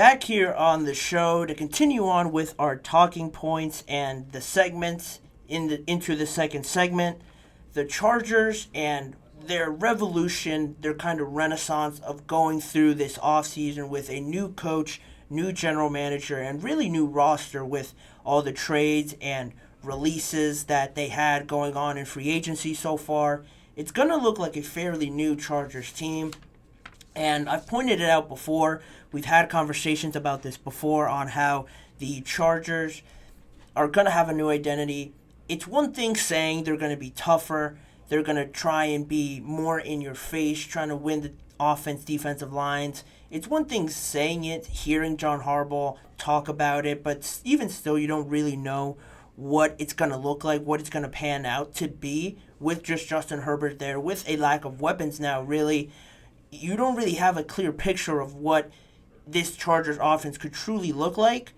Back here on the show to continue on with our talking points and the segments into the second segment. The Chargers and their revolution, their kind of renaissance of going through this offseason with a new coach, new general manager, and really new roster with all the trades and releases that they had going on in free agency so far. It's going to look like a fairly new Chargers team. And I've pointed it out before. We've had conversations about this before on how the Chargers are going to have a new identity. It's one thing saying they're going to be tougher. They're going to try and be more in your face, trying to win the offense, defensive lines. It's one thing saying it, hearing John Harbaugh talk about it, but even still, you don't really know what it's going to look like, what it's going to pan out to be with just Justin Herbert there, with a lack of weapons now, really. You don't really have a clear picture of what this Chargers offense could truly look like.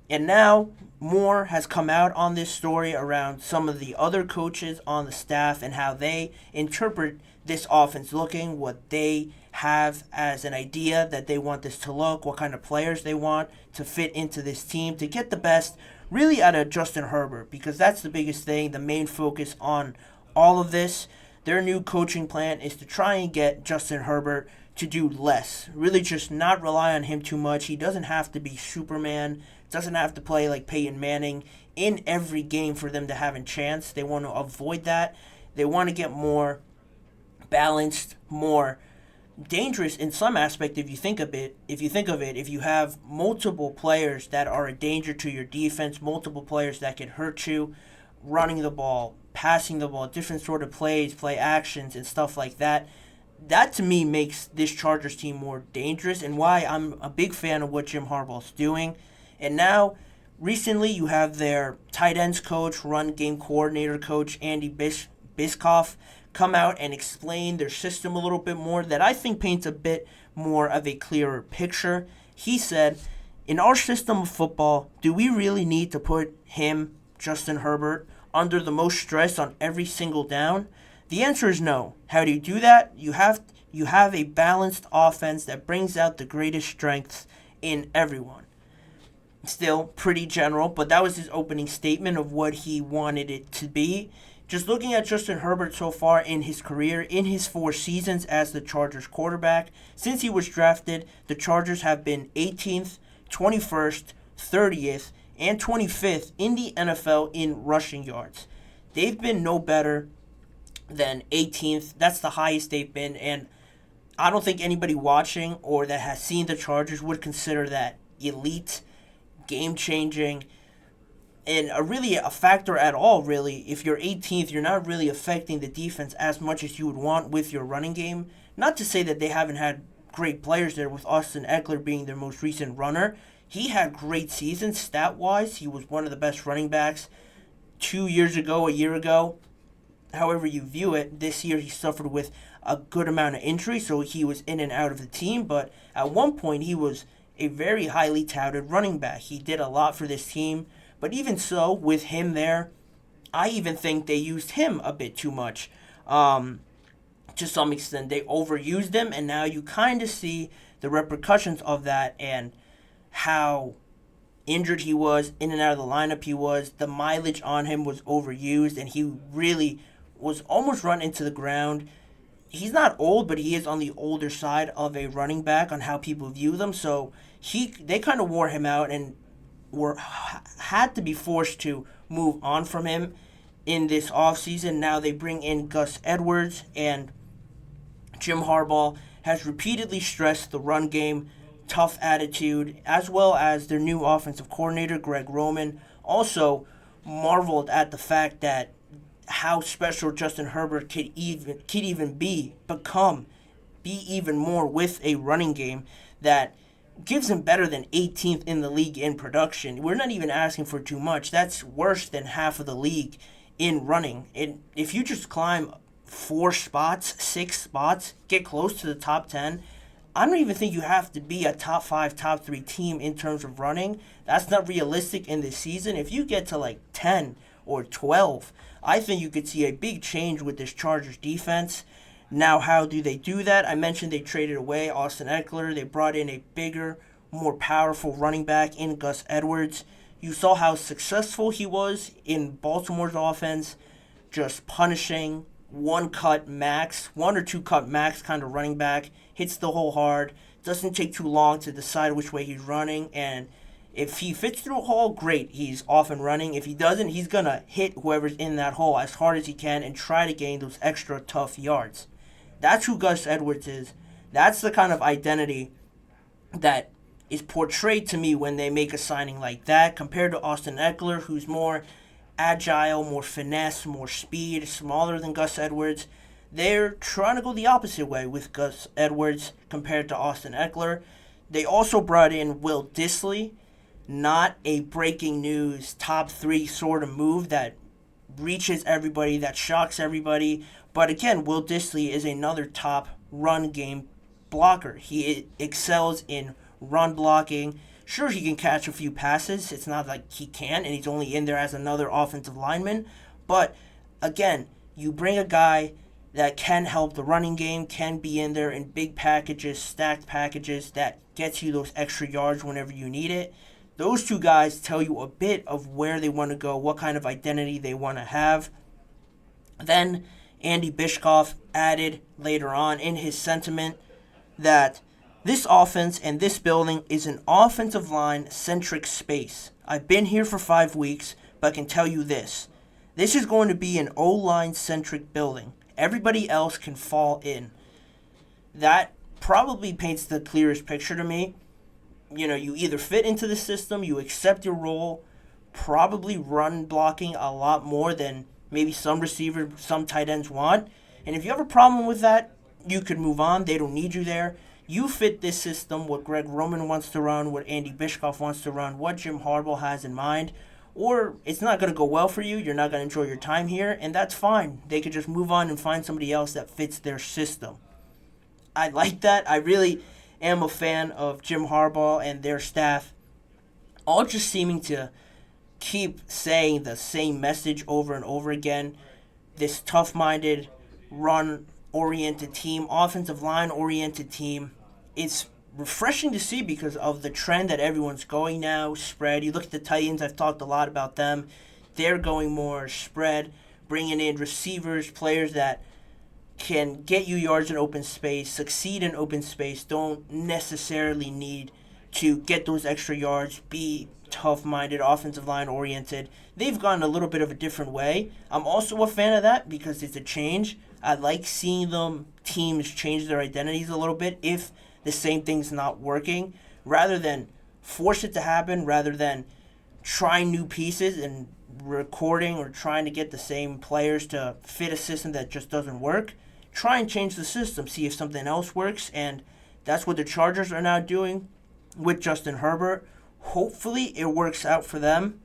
And now more has come out on this story around some of the other coaches on the staff and how they interpret this offense looking, what they have as an idea that they want this to look, what kind of players they want to fit into this team to get the best really out of Justin Herbert, because that's the biggest thing, the main focus on all of this. Their new coaching plan is to try and get Justin Herbert to do less. Really just not rely on him too much. He doesn't have to be Superman. Doesn't have to play like Peyton Manning in every game for them to have a chance. They want to avoid that. They want to get more balanced, more dangerous in some aspect if you think of it. If you have multiple players that are a danger to your defense, multiple players that can hurt you, running the ball, passing the ball, different sort of plays, play actions, and stuff like that. That to me makes this Chargers team more dangerous and why I'm a big fan of what Jim Harbaugh's doing. And now, recently, you have their tight ends coach, run game coordinator coach, Andy Bischoff, come out and explain their system a little bit more that I think paints a bit more of a clearer picture. He said, in our system of football, do we really need to put him, Justin Herbert, under the most stress on every single down? The answer is no. How do you do that? You have a balanced offense that brings out the greatest strengths in everyone. Still pretty general, but that was his opening statement of what he wanted it to be. Just looking at Justin Herbert so far in his career, in his 4 seasons as the Chargers quarterback, since he was drafted, the Chargers have been 18th, 21st, 30th, and 25th in the NFL in rushing yards. They've been no better than 18th. That's the highest they've been, and I don't think anybody watching or that has seen the Chargers would consider that elite, game-changing, and really a factor at all, really. If you're 18th, you're not really affecting the defense as much as you would want with your running game. Not to say that they haven't had great players there, with Austin Eckler being their most recent runner. He had great seasons stat-wise. He was one of the best running backs 2 years ago, a year ago. However you view it, this year he suffered with a good amount of injury, so he was in and out of the team. But at one point, he was a very highly touted running back. He did a lot for this team. But even so, with him there, I even think they used him a bit too much. To some extent, they overused him, and now you kind of see the repercussions of that and how injured he was, in and out of the lineup he was. The mileage on him was overused, and he really was almost run into the ground. He's not old, but he is on the older side of a running back on how people view them. So they kind of wore him out and had to be forced to move on from him in this offseason. Now they bring in Gus Edwards, and Jim Harbaugh has repeatedly stressed the run game, tough attitude, as well as their new offensive coordinator, Greg Roman, also marveled at the fact that how special Justin Herbert could even be even more with a running game that gives him better than 18th in the league in production. We're not even asking for too much. That's worse than half of the league in running. And if you just climb 4 spots, 6 spots, get close to the top 10, I don't even think you have to be a top 5, top 3 team in terms of running. That's not realistic in this season. If you get to like 10 or 12, I think you could see a big change with this Chargers defense. Now, how do they do that? I mentioned they traded away Austin Eckler. They brought in a bigger, more powerful running back in Gus Edwards. You saw how successful he was in Baltimore's offense, just punishing one or two cut max kind of running back, hits the hole hard, doesn't take too long to decide which way he's running, and if he fits through a hole, great, he's off and running. If he doesn't, he's going to hit whoever's in that hole as hard as he can and try to gain those extra tough yards. That's who Gus Edwards is. That's the kind of identity that is portrayed to me when they make a signing like that, compared to Austin Eckler, who's more agile, more finesse, more speed, smaller than Gus Edwards. They're trying to go the opposite way with Gus Edwards compared to Austin Eckler. They also brought in Will Dissly, not a breaking news top 3 sort of move that reaches everybody, that shocks everybody. But again, Will Dissly is another top run game blocker. He excels in run blocking. Sure, he can catch a few passes. It's not like he can't, and he's only in there as another offensive lineman. But again, you bring a guy that can help the running game, can be in there in big packages, stacked packages that gets you those extra yards whenever you need it. Those two guys tell you a bit of where they want to go, what kind of identity they want to have. Then Andy Bishkoff added later on in his sentiment that this offense and this building is an offensive line-centric space. I've been here for 5 weeks, but I can tell you this. This is going to be an O-line-centric building. Everybody else can fall in. That probably paints the clearest picture to me. You know, you either fit into the system, you accept your role, probably run blocking a lot more than maybe some receivers, some tight ends want. And if you have a problem with that, you could move on. They don't need you there. You fit this system, what Greg Roman wants to run, what Andy Bishkoff wants to run, what Jim Harbaugh has in mind, or it's not going to go well for you, you're not going to enjoy your time here, and that's fine. They could just move on and find somebody else that fits their system. I like that. I really am a fan of Jim Harbaugh and their staff, all just seeming to keep saying the same message over and over again. This tough-minded, run-oriented team, offensive line-oriented team. It's refreshing to see because of the trend that everyone's going now, spread. You look at the Titans, I've talked a lot about them. They're going more spread, bringing in receivers, players that can get you yards in open space, succeed in open space, don't necessarily need to get those extra yards, be tough-minded, offensive line-oriented. They've gone a little bit of a different way. I'm also a fan of that because it's a change. I like seeing teams change their identities a little bit if the same thing's not working, rather than force it to happen, rather than trying new pieces and recording or trying to get the same players to fit a system that just doesn't work. Try and change the system, see if something else works, and that's what the Chargers are now doing with Justin Herbert. Hopefully it works out for them.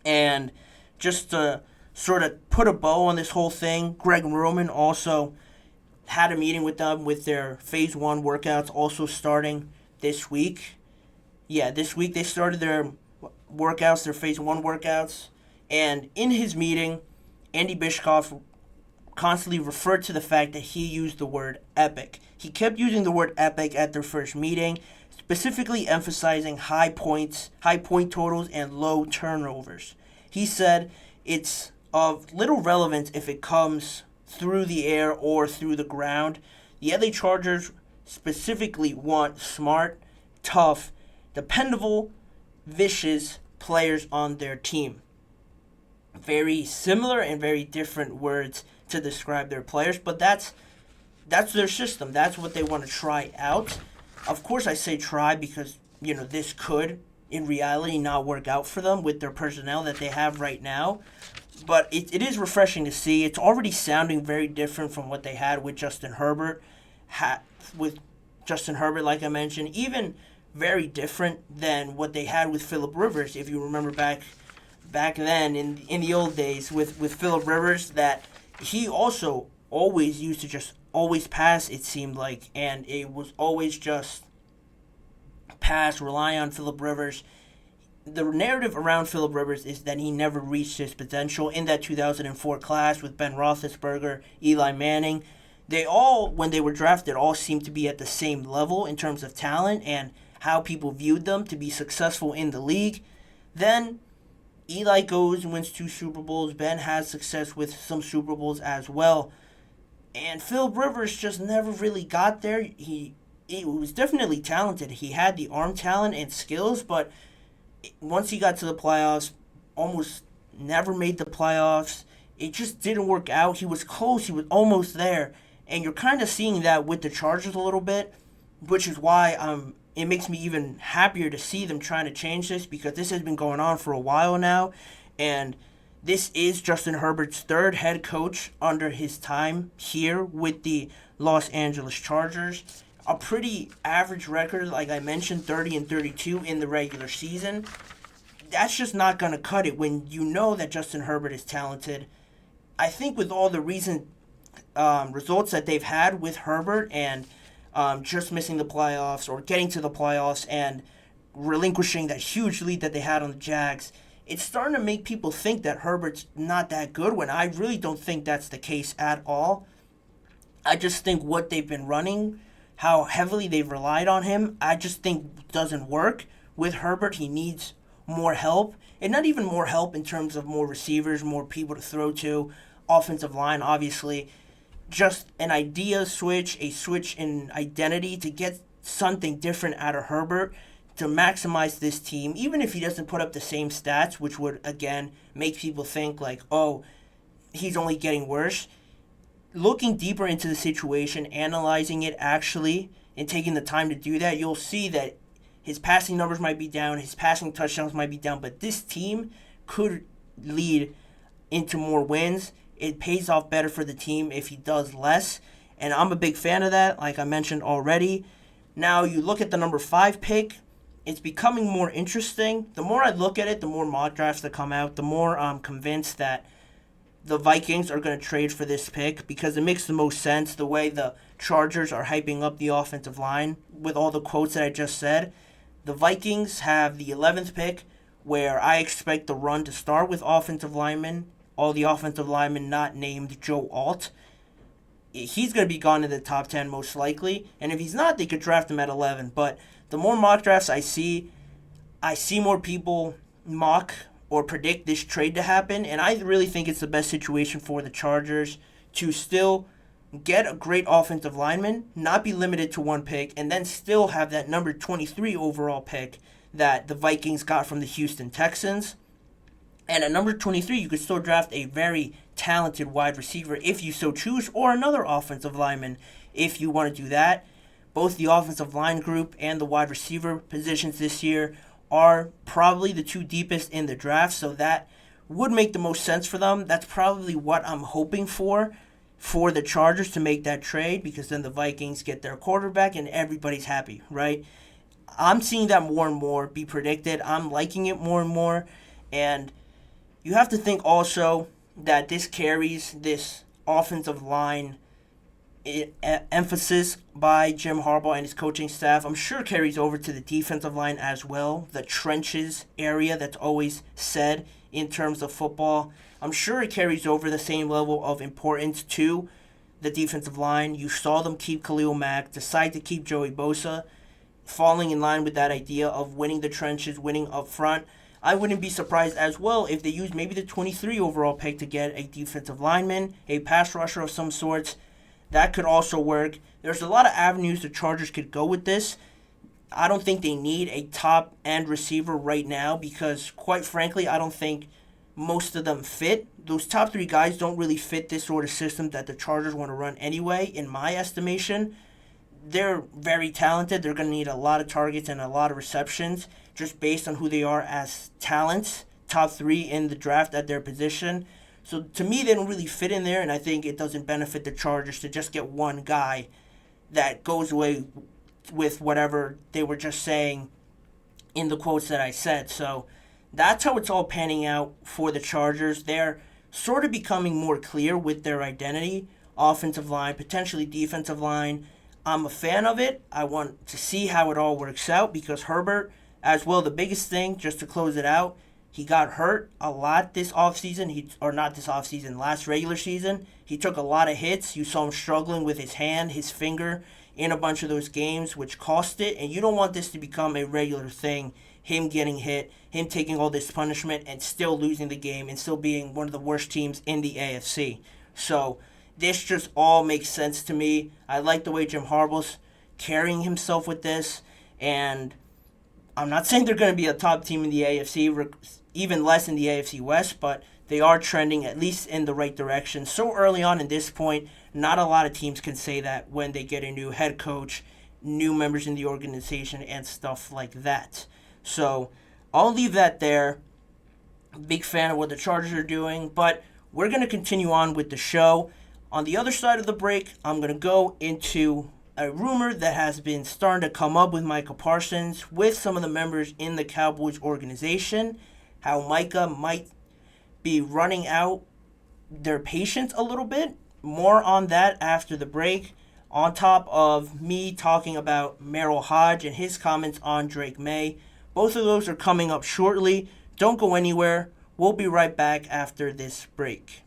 And just to sort of put a bow on this whole thing, Greg Roman also had a meeting with them with their Phase 1 workouts also starting this week. Yeah, this week they started their workouts, their Phase 1 workouts. And in his meeting, Andy Bishkoff constantly referred to the fact that he used the word epic. He kept using the word epic at their first meeting, specifically emphasizing high point totals, and low turnovers. He said it's of little relevance if it comes through the air or through the ground. The LA Chargers specifically want smart, tough, dependable, vicious players on their team. Very similar and very different words to describe their players, but that's their system. That's what they want to try out. Of course, I say try because, this could, in reality, not work out for them with their personnel that they have right now. But it is refreshing to see. It's already sounding very different from what they had with Justin Herbert. Like I mentioned, even very different than what they had with Phillip Rivers. If you remember back then in the old days with Phillip Rivers, that he also always used to just always pass, it seemed like, and it was always just pass, rely on Phillip Rivers. The narrative around Phillip Rivers is that he never reached his potential in that 2004 class with Ben Roethlisberger, Eli Manning. They all, when they were drafted, all seemed to be at the same level in terms of talent and how people viewed them to be successful in the league. Then Eli goes and wins 2 Super Bowls. Ben has success with some Super Bowls as well. And Philip Rivers just never really got there. He was definitely talented. He had the arm talent and skills, but once he got to the playoffs, almost never made the playoffs. It just didn't work out. He was close. He was almost there. And you're kind of seeing that with the Chargers a little bit, which is why it makes me even happier to see them trying to change this, because this has been going on for a while now. And this is Justin Herbert's 3rd head coach under his time here with the Los Angeles Chargers. A pretty average record, like I mentioned, 30-32 in the regular season. That's just not going to cut it when you know that Justin Herbert is talented. I think with all the recent results that they've had with Herbert and just missing the playoffs or getting to the playoffs and relinquishing that huge lead that they had on the Jags, it's starting to make people think that Herbert's not that good, when I really don't think that's the case at all. I just think what they've been running, how heavily they've relied on him, I just think doesn't work. With Herbert, he needs more help, and not even more help in terms of more receivers, more people to throw to, offensive line, obviously. Just an idea switch, a switch in identity to get something different out of Herbert to maximize this team, even if he doesn't put up the same stats, which would, again, make people think like, oh, he's only getting worse. Looking deeper into the situation, analyzing it actually, and taking the time to do that, you'll see that his passing numbers might be down, his passing touchdowns might be down, but this team could lead into more wins. It pays off better for the team if he does less, and I'm a big fan of that, like I mentioned already. Now, you look at the number 5 pick, it's becoming more interesting. The more I look at it, the more mock drafts that come out, the more I'm convinced that the Vikings are going to trade for this pick, because it makes the most sense the way the Chargers are hyping up the offensive line with all the quotes that I just said. The Vikings have the 11th pick, where I expect the run to start with offensive linemen, all the offensive linemen not named Joe Alt. He's going to be gone in the top 10 most likely, and if he's not, they could draft him at 11. But the more mock drafts I see more people mock or predict this trade to happen, and I really think it's the best situation for the Chargers to still get a great offensive lineman, not be limited to 1 pick, and then still have that number 23 overall pick that the Vikings got from the Houston Texans. And at number 23, you could still draft a very talented wide receiver if you so choose, or another offensive lineman if you want to do that. Both the offensive line group and the wide receiver positions this year are probably the 2 deepest in the draft, so that would make the most sense for them. That's probably what I'm hoping for the Chargers to make that trade, because then the Vikings get their quarterback and everybody's happy, right? I'm seeing that more and more be predicted. I'm liking it more and more, and you have to think also that this carries this offensive line emphasis by Jim Harbaugh and his coaching staff. I'm sure carries over to the defensive line as well, the trenches area that's always said in terms of football. I'm sure it carries over the same level of importance to the defensive line. You saw them keep Khalil Mack, decide to keep Joey Bosa, falling in line with that idea of winning the trenches, winning up front. I wouldn't be surprised as well if they use maybe the 23 overall pick to get a defensive lineman, a pass rusher of some sorts. That could also work. There's a lot of avenues the Chargers could go with this. I don't think they need a top-end receiver right now, because, quite frankly, I don't think most of them fit. Those top 3 guys don't really fit this sort of system that the Chargers want to run anyway, in my estimation. They're very talented. They're going to need a lot of targets and a lot of receptions just based on who they are as talents, top 3 in the draft at their position. So to me, they don't really fit in there, and I think it doesn't benefit the Chargers to just get one guy that goes away with whatever they were just saying in the quotes that I said. So that's how it's all panning out for the Chargers. They're sort of becoming more clear with their identity, offensive line, potentially defensive line. I'm a fan of it. I want to see how it all works out, because Herbert, as well, the biggest thing, just to close it out, he got hurt a lot this offseason, last regular season. He took a lot of hits. You saw him struggling with his hand, his finger in a bunch of those games, which cost it. And you don't want this to become a regular thing, him getting hit, him taking all this punishment, and still losing the game and still being one of the worst teams in the AFC. So this just all makes sense to me. I like the way Jim Harbaugh's carrying himself with this, and I'm not saying they're going to be a top team in the AFC, even less in the AFC West, but they are trending at least in the right direction. So early on in this point, not a lot of teams can say that when they get a new head coach, new members in the organization, and stuff like that. So I'll leave that there. Big fan of what the Chargers are doing, but we're going to continue on with the show. On the other side of the break, I'm going to go into a rumor that has been starting to come up with Micah Parsons with some of the members in the Cowboys organization, how Micah might be running out their patience a little bit. More on that after the break, on top of me talking about Merrill Hodge and his comments on Drake May. Both of those are coming up shortly. Don't go anywhere. We'll be right back after this break.